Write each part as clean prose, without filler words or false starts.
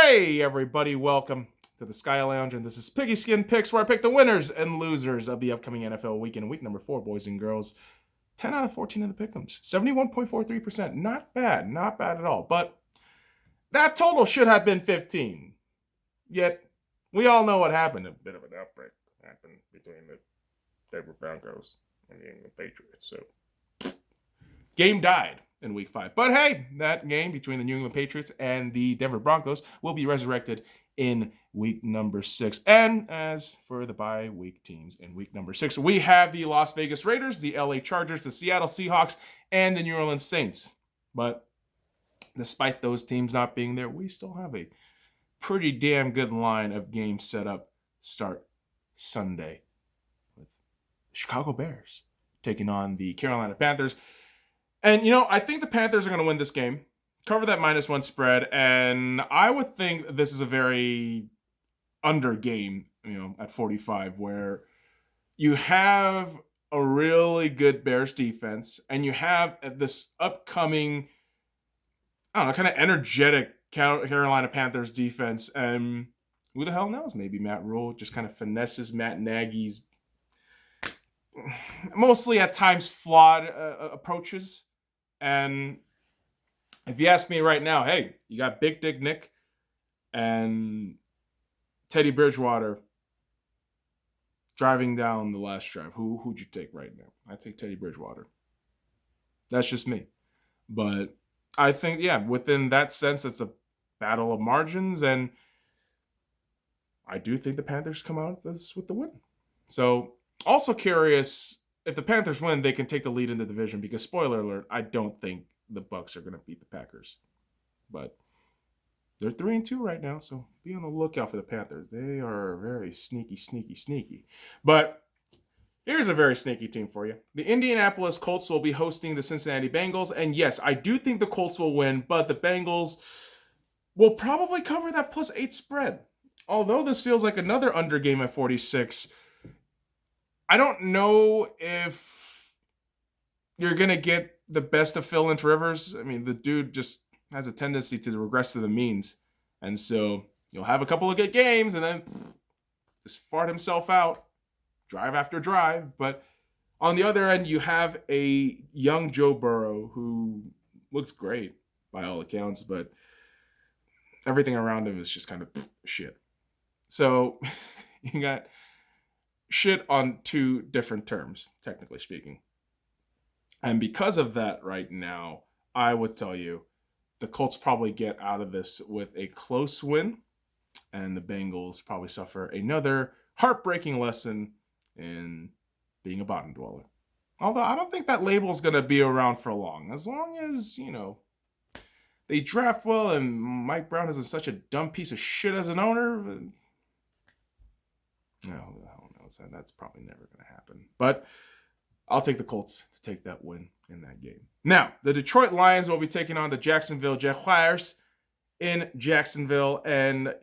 Hey, everybody, welcome to the Sky Lounge, and this is Piggyskin Picks, where I pick the winners and losers of the upcoming NFL weekend, week number 4, boys and girls. 10 out of 14 of the pick'ems, 71.43%. Not bad, not bad at all. But that total should have been 15. Yet, we all know what happened. A bit of an outbreak happened between the Denver Broncos and the England Patriots. So, game died in week 5. But hey, that game between the New England Patriots and the Denver Broncos will be resurrected in week number 6. And as for the bye week teams in week number 6, we have the Las Vegas Raiders, the LA Chargers, the Seattle Seahawks, and the New Orleans Saints. But despite those teams not being there, we still have a pretty damn good line of games set up start Sunday with the Chicago Bears taking on the Carolina Panthers. And, I think the Panthers are going to win this game, cover that -1 spread, and I would think this is a very under game, at 45, where you have a really good Bears defense, and you have this upcoming, kind of energetic Carolina Panthers defense, and who the hell knows? Maybe Matt Rule just kind of finesses Matt Nagy's mostly at times flawed approaches. And if you ask me right now, hey, you got Big Dick Nick and Teddy Bridgewater driving down the last drive. Who'd you take right now? I'd take Teddy Bridgewater. That's just me. But I think, within that sense, it's a battle of margins. And I do think the Panthers come out with the win. So, also curious, if the Panthers win, they can take the lead in the division because, spoiler alert, I don't think the Bucs are going to beat the Packers. But they're 3-2 right now, so be on the lookout for the Panthers. They are very sneaky. But here's a very sneaky team for you. The Indianapolis Colts will be hosting the Cincinnati Bengals. And yes, I do think the Colts will win, but the Bengals will probably cover that +8 spread. Although this feels like another under game at 46, I don't know if you're going to get the best of Phil Rivers. I mean, the dude just has a tendency to regress to the means. And so you'll have a couple of good games and then just fart himself out, drive after drive. But on the other end, you have a young Joe Burrow who looks great by all accounts, but everything around him is just kind of shit. So you got shit on two different terms, technically speaking. And because of that right now, I would tell you the Colts probably get out of this with a close win, and the Bengals probably suffer another heartbreaking lesson in being a bottom dweller. Although I don't think that label is going to be around for long. As long as, they draft well and Mike Brown isn't such a dumb piece of shit as an owner, no, that's probably never going to happen. But I'll take the Colts to take that win in that game. Now, the Detroit Lions will be taking on the Jacksonville Jaguars in Jacksonville. And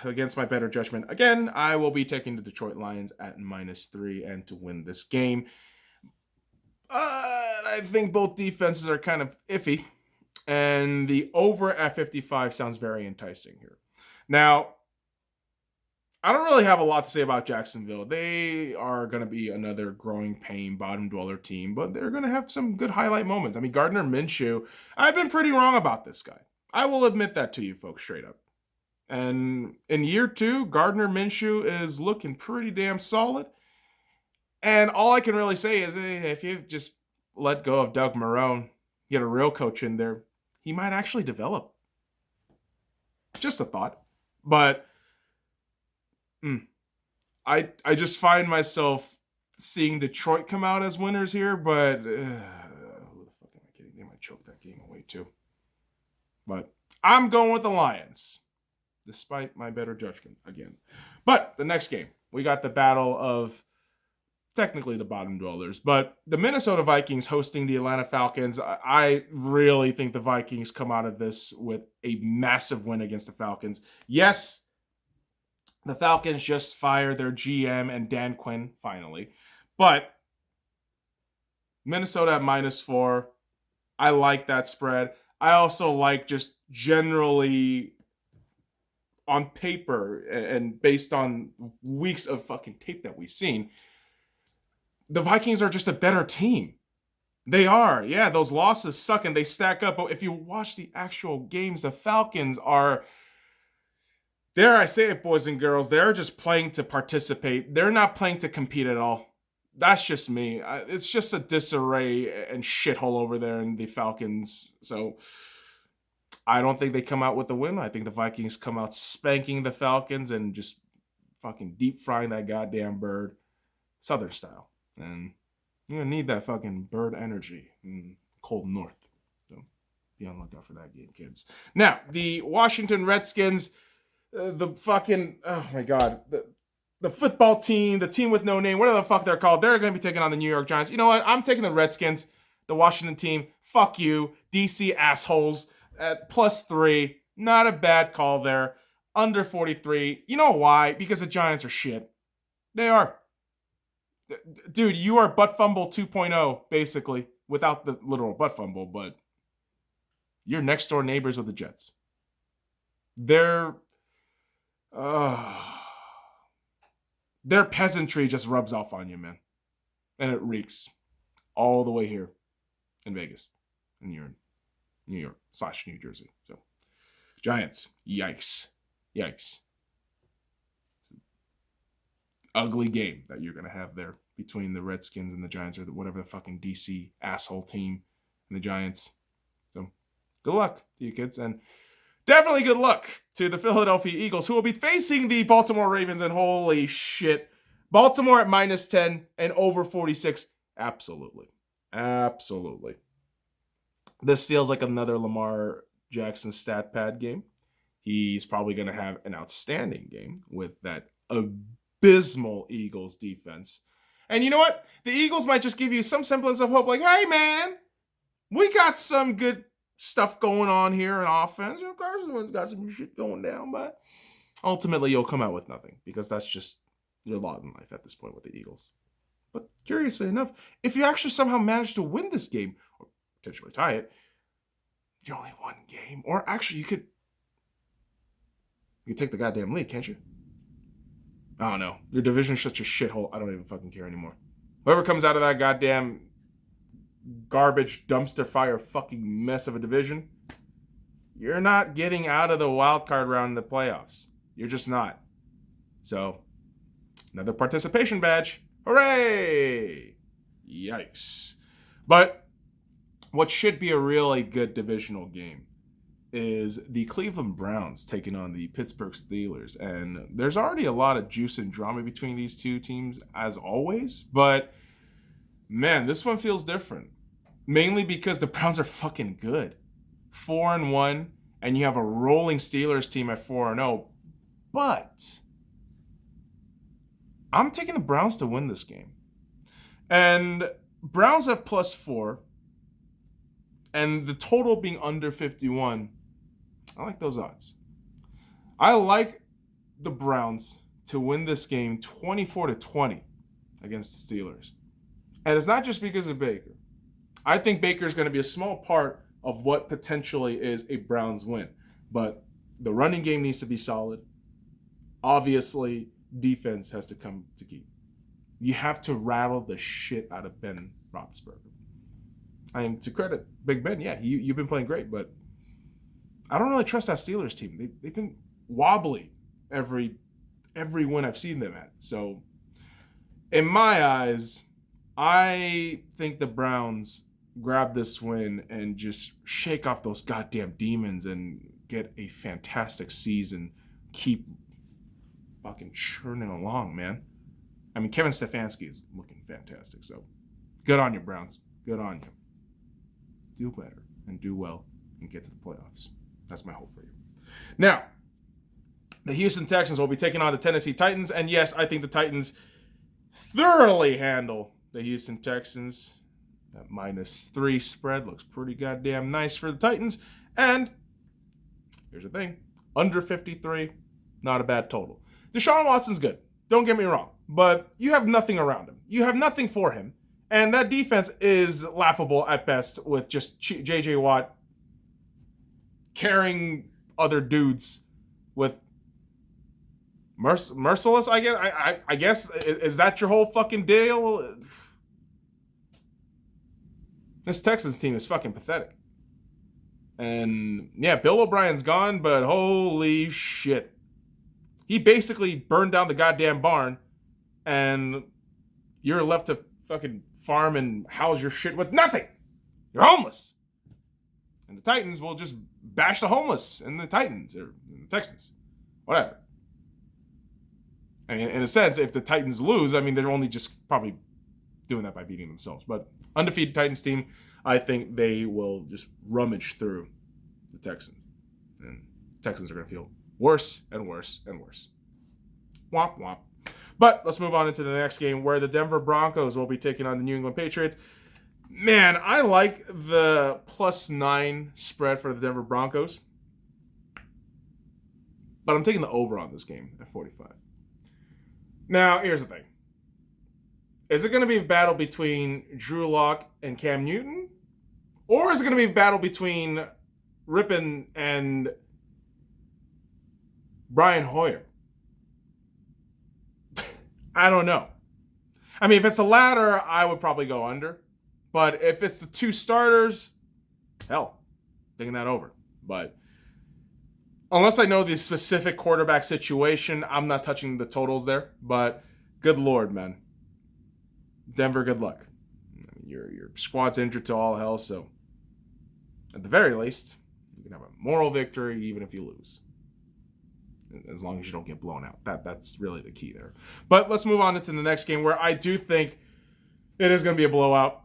against my better judgment, again, I will be taking the Detroit Lions at -3 and to win this game. I think both defenses are kind of iffy. And the over at 55 sounds very enticing here. Now, I don't really have a lot to say about Jacksonville. They are going to be another growing pain bottom dweller team, but they're going to have some good highlight moments. I mean, Gardner Minshew, I've been pretty wrong about this guy. I will admit that to you folks straight up. And in year 2, Gardner Minshew is looking pretty damn solid. And all I can really say is, hey, if you just let go of Doug Marrone, get a real coach in there, he might actually develop. Just a thought. But I just find myself seeing Detroit come out as winners here, but who the fuck am I kidding? They might choke that game away too. But I'm going with the Lions, despite my better judgment again. But the next game, we got the battle of technically the bottom dwellers, but the Minnesota Vikings hosting the Atlanta Falcons. I really think the Vikings come out of this with a massive win against the Falcons. Yes, the Falcons just fired their GM and Dan Quinn, finally. But Minnesota at -4. I like that spread. I also like just generally on paper and based on weeks of fucking tape that we've seen, the Vikings are just a better team. They are. Yeah, those losses suck and they stack up. But if you watch the actual games, the Falcons are, dare I say it, boys and girls, they're just playing to participate. They're not playing to compete at all. That's just me. It's just a disarray and shithole over there in the Falcons. So I don't think they come out with the win. I think the Vikings come out spanking the Falcons and just fucking deep frying that goddamn bird, Southern style. And you're going to need that fucking bird energy in cold north. So be on the lookout for that game, kids. Now, the Washington Redskins, the fucking, oh my God, the football team, the team with no name, whatever the fuck they're called, they're going to be taking on the New York Giants. You know what? I'm taking the Redskins, the Washington team. Fuck you, DC assholes. At +3, not a bad call there. Under 43. You know why? Because the Giants are shit. They are. Dude, you are butt fumble 2.0, basically, without the literal butt fumble, but you're next door neighbors with the Jets. Their peasantry just rubs off on you, man. And it reeks all the way here in Vegas. And you're in New York / New Jersey. So, Giants, yikes. It's an ugly game that you're going to have there between the Redskins and the Giants, or whatever the fucking DC asshole team and the Giants. So, good luck to you kids. And definitely good luck to the Philadelphia Eagles, who will be facing the Baltimore Ravens. And holy shit, Baltimore at -10 and over 46. Absolutely. This feels like another Lamar Jackson stat pad game. He's probably going to have an outstanding game with that abysmal Eagles defense. And you know what? The Eagles might just give you some semblance of hope. Like, hey, man, we got some good stuff going on here in offense. Carson Wentz got some shit going down, but ultimately you'll come out with nothing because that's just your lot in life at this point with the Eagles. But curiously enough, if you actually somehow manage to win this game, or potentially tie it, you're only one game. Or actually, you could take the goddamn lead, can't you? I don't know. Your division's such a shithole. I don't even fucking care anymore. Whoever comes out of that goddamn garbage dumpster fire fucking mess of a division, you're not getting out of the wild card round in the playoffs. You're just not. So, another participation badge. Hooray! Yikes. But what should be a really good divisional game is the Cleveland Browns taking on the Pittsburgh Steelers. And there's already a lot of juice and drama between these two teams, as always. But, man, this one feels different. Mainly because the Browns are fucking good. 4-1, and you have a rolling Steelers team at 4-0. But I'm taking the Browns to win this game. And Browns at +4, and the total being under 51, I like those odds. I like the Browns to win this game 24-20 against the Steelers. And it's not just because of Baker. I think Baker is going to be a small part of what potentially is a Browns win. But the running game needs to be solid. Obviously, defense has to come to keep. You have to rattle the shit out of Ben Roethlisberger. To credit Big Ben, yeah, you've been playing great, but I don't really trust that Steelers team. They've been wobbly every win I've seen them at. So, in my eyes, I think the Browns grab this win and just shake off those goddamn demons and get a fantastic season. Keep fucking churning along, man. I mean, Kevin Stefanski is looking fantastic, so good on you, Browns. Good on you. Do better and do well and get to the playoffs. That's my hope for you. Now, the Houston Texans will be taking on the Tennessee Titans, and yes, I think the Titans thoroughly handle the Houston Texans. That -3 spread looks pretty goddamn nice for the Titans, and here's the thing, under 53, not a bad total. Deshaun Watson's good, don't get me wrong, but you have nothing around him. You have nothing for him. And that defense is laughable at best with just J.J. Watt carrying other dudes with Merciless, I guess. I guess, is that your whole fucking deal? This Texans team is fucking pathetic. And yeah, Bill O'Brien's gone, but holy shit. He basically burned down the goddamn barn, and you're left to fucking farm and house your shit with nothing. You're homeless. And the Titans will just bash the homeless in the Titans or the Texans. Whatever. I mean, in a sense, if the Titans lose, I mean, they're only just probably doing that by beating themselves. But undefeated Titans team, I think they will just rummage through the Texans. And the Texans are going to feel worse and worse and worse. Womp womp. But let's move on into the next game where the Denver Broncos will be taking on the New England Patriots. Man, I like the +9 spread for the Denver Broncos. But I'm taking the over on this game at 45. Now, here's the thing. Is it going to be a battle between Drew Lock and Cam Newton? Or is it going to be a battle between Rippon and Brian Hoyer? I don't know. I mean, if it's the latter, I would probably go under. But if it's the two starters, hell, taking that over. But unless I know the specific quarterback situation, I'm not touching the totals there. But good Lord, man. Denver, good luck. Your squad's injured to all hell, so at the very least, you can have a moral victory even if you lose. As long as you don't get blown out. That's really the key there. But let's move on into the next game where I do think it is going to be a blowout.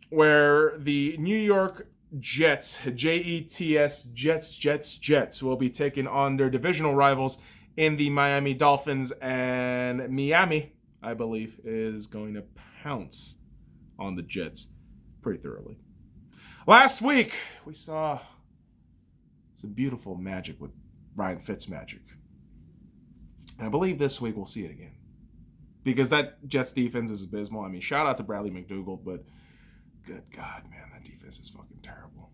Where the New York Jets, Jets, Jets, will be taking on their divisional rivals in the Miami Dolphins. And Miami, I believe, is going to pounce on the Jets pretty thoroughly. Last week, we saw some beautiful magic with Ryan Fitzmagic. And I believe this week we'll see it again. Because that Jets defense is abysmal. I mean, shout out to Bradley McDougald, but good God, man, that defense is fucking terrible.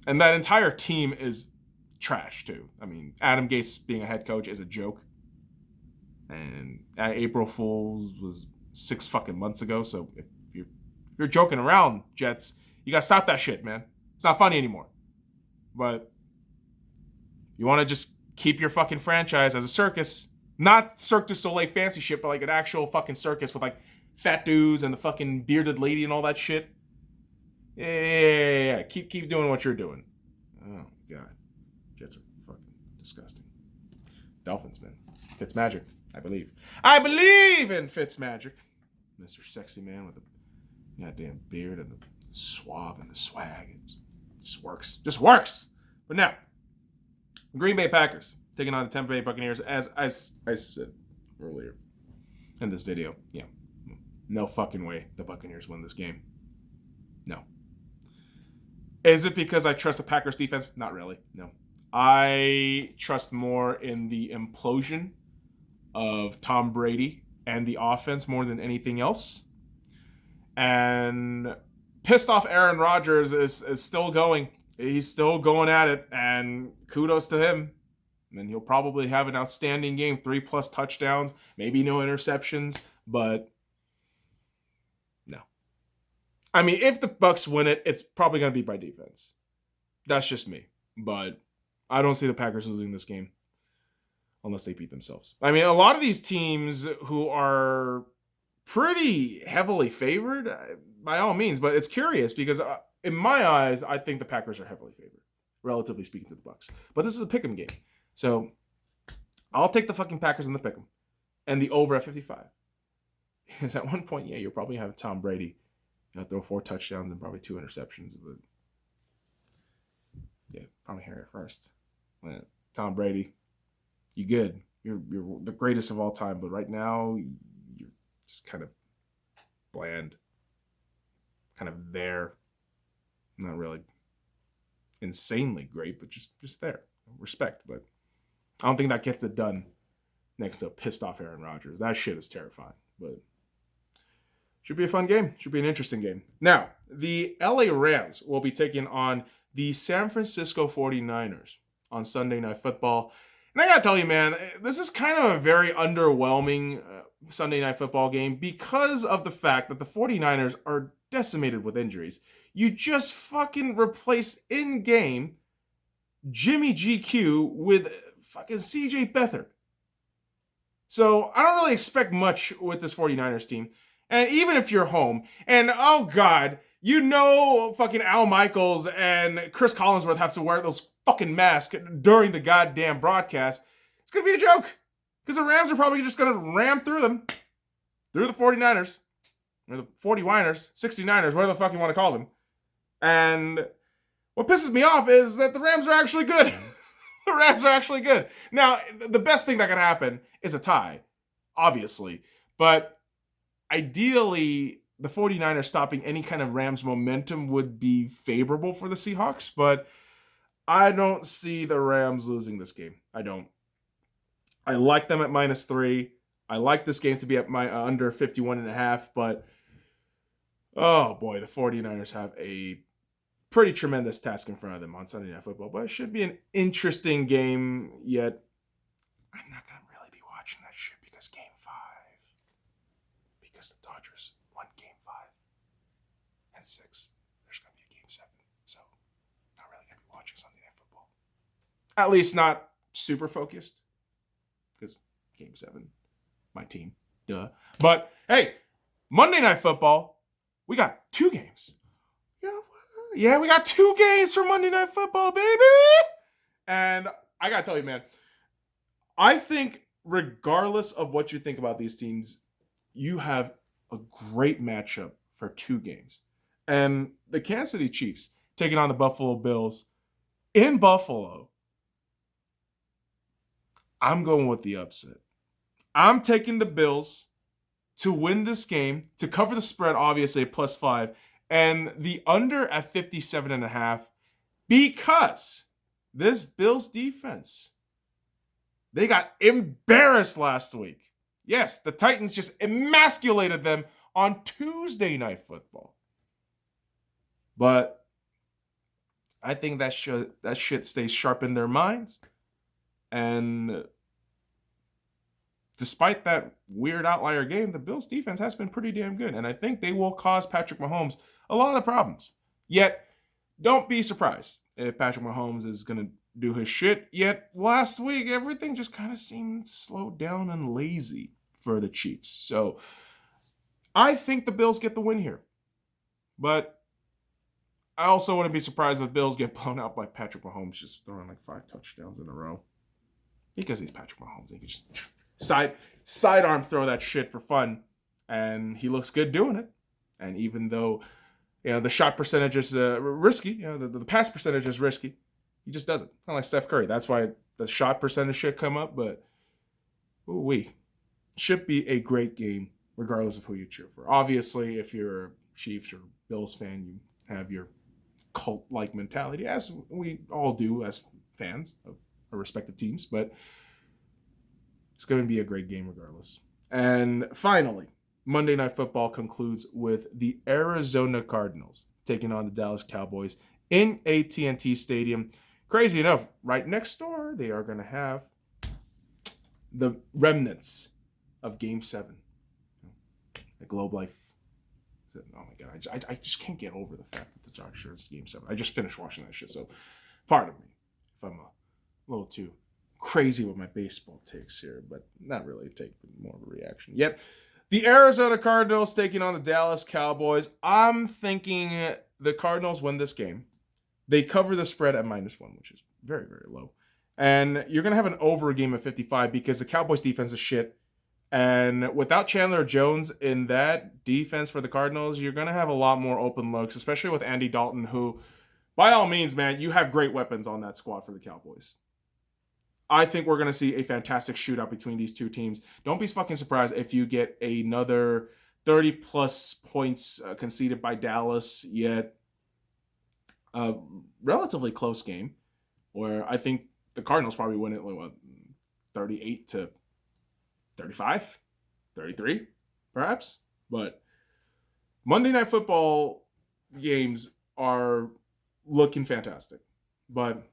And that entire team is trash, too. I mean, Adam Gase being a head coach is a joke. And April Fools was 6 fucking months ago, so if you're joking around, Jets, you gotta stop that shit, man. It's not funny anymore. But you want to just keep your fucking franchise as a circus. Not Cirque du Soleil fancy shit, but like an actual fucking circus with like fat dudes and the fucking bearded lady and all that shit. Yeah. Keep doing what you're doing. Oh, God. Jets are fucking disgusting. Dolphins, man. Fitzmagic, I believe. I believe in Fitzmagic. Mr. Sexy Man with the goddamn beard and the swab and the swag. It just works. Just works. But now, Green Bay Packers taking on the Tampa Bay Buccaneers, as I said earlier in this video. Yeah, no fucking way the Buccaneers win this game. No. Is it because I trust the Packers defense? Not really, no. I trust more in the implosion of Tom Brady and the offense more than anything else. And pissed off Aaron Rodgers is still going. He's still going at it, and kudos to him. And he'll probably have an outstanding game, 3+ touchdowns, maybe no interceptions, but no. I mean, if the Bucs win it, it's probably going to be by defense. That's just me. But I don't see the Packers losing this game unless they beat themselves. I mean, a lot of these teams who are pretty heavily favored, by all means, but it's curious because in my eyes, I think the Packers are heavily favored, relatively speaking to the Bucs. But this is a pick'em game. So I'll take the fucking Packers in the pick'em and the over at 55. Because at one point, yeah, you'll probably have Tom Brady, throw 4 touchdowns and probably 2 interceptions. But yeah, probably hear it first. Tom Brady, you good. You're the greatest of all time. But right now, you're just kind of bland. Kind of there. Not really insanely great, but just there. Respect, but I don't think that gets it done next to a pissed off Aaron Rodgers. That shit is terrifying, but should be a fun game. Should be an interesting game. Now, the LA Rams will be taking on the San Francisco 49ers on Sunday Night Football. And I gotta tell you, man, this is kind of a very underwhelming Sunday Night Football game because of the fact that the 49ers are decimated with injuries. You just fucking replace in-game Jimmy GQ with fucking CJ Beathard. So I don't really expect much with this 49ers team. And even if you're home, and oh God, you know fucking Al Michaels and Chris Collinsworth have to wear those fucking masks during the goddamn broadcast. It's going to be a joke. Because the Rams are probably just going to ram through them. Through the 49ers. Or the 40-winers, 69ers, whatever the fuck you want to call them. And what pisses me off is that the Rams are actually good. The Rams are actually good. Now, the best thing that could happen is a tie, obviously. But ideally, the 49ers stopping any kind of Rams momentum would be favorable for the Seahawks. But I don't see the Rams losing this game. I don't. I like them at -3. I like this game to be at under 51.5. But, oh boy, the 49ers have a pretty tremendous task in front of them on Sunday Night Football, but it should be an interesting game, yet I'm not going to really be watching that shit because Game 5, because the Dodgers won Game 5 and 6, there's going to be a Game 7, so not really going to be watching Sunday Night Football. At least not super focused, because Game 7, my team, duh. But hey, Monday Night Football, we got 2 games. Yeah, we got 2 games for Monday Night Football, baby! And I gotta tell you, man, I think regardless of what you think about these teams, you have a great matchup for 2 games. And the Kansas City Chiefs taking on the Buffalo Bills in Buffalo. I'm going with the upset. I'm taking the Bills to win this game, to cover the spread, obviously, at +5. And the under at 57.5, because this Bills defense, they got embarrassed last week. Yes, the Titans just emasculated them on Tuesday Night Football. But I think that shit stays sharp in their minds. And despite that weird outlier game, the Bills defense has been pretty damn good. And I think they will cause Patrick Mahomes a lot of problems. Yet, don't be surprised if Patrick Mahomes is going to do his shit. Yet, last week, everything just kind of seemed slowed down and lazy for the Chiefs. So, I think the Bills get the win here. But I also wouldn't be surprised if the Bills get blown out by Patrick Mahomes just throwing like 5 touchdowns in a row. Because he's Patrick Mahomes. He can just sidearm throw that shit for fun. And he looks good doing it. And even though the shot percentage is risky, the pass percentage is risky, he just does it. Not like Steph Curry. That's why the shot percentage should come up. But should be a great game regardless of who you cheer for. Obviously, if you're a Chiefs or Bills fan, you have your cult-like mentality, as we all do as fans of our respective teams. But it's going to be a great game regardless. And finally, Monday Night Football concludes with the Arizona Cardinals taking on the Dallas Cowboys in AT&T Stadium. Crazy enough, right next door, they are going to have the remnants of Game 7. The Globe Life. Oh my God, I just can't get over the fact that the Dodgers sure it's Game 7. I just finished watching that shit, so pardon me if I'm a little too crazy with my baseball takes here, but not really a take, but more of a reaction. Yet, the Arizona Cardinals taking on the Dallas Cowboys. I'm thinking the Cardinals win this game. They cover the spread at -1, which is very, very low. And you're going to have an over game of 55 because the Cowboys defense is shit. And without Chandler Jones in that defense for the Cardinals, you're going to have a lot more open looks, especially with Andy Dalton, who, by all means, man, you have great weapons on that squad for the Cowboys. I think we're going to see a fantastic shootout between these two teams. Don't be fucking surprised if you get another 30-plus points conceded by Dallas, yet a relatively close game, where I think the Cardinals probably win it, 38-35, 33, perhaps. But Monday Night Football games are looking fantastic. But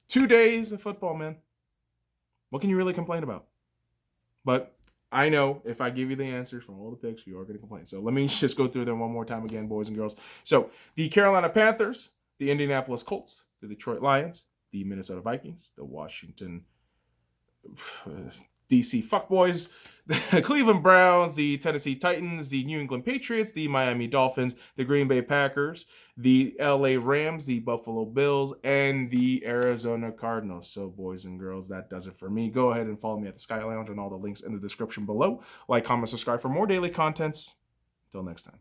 2 days of football, man. What can you really complain about? But I know if I give you the answers from all the picks, you are going to complain. So let me just go through them one more time again, boys and girls. So the Carolina Panthers, the Indianapolis Colts, the Detroit Lions, the Minnesota Vikings, the Washington DC Fuckboys, the Cleveland Browns, the Tennessee Titans, the New England Patriots, the Miami Dolphins, the Green Bay Packers, the LA Rams, the Buffalo Bills, and the Arizona Cardinals. So, boys and girls, that does it for me. Go ahead and follow me at the Sky Lounge and all the links in the description below. Like, comment, subscribe for more daily contents. Until next time.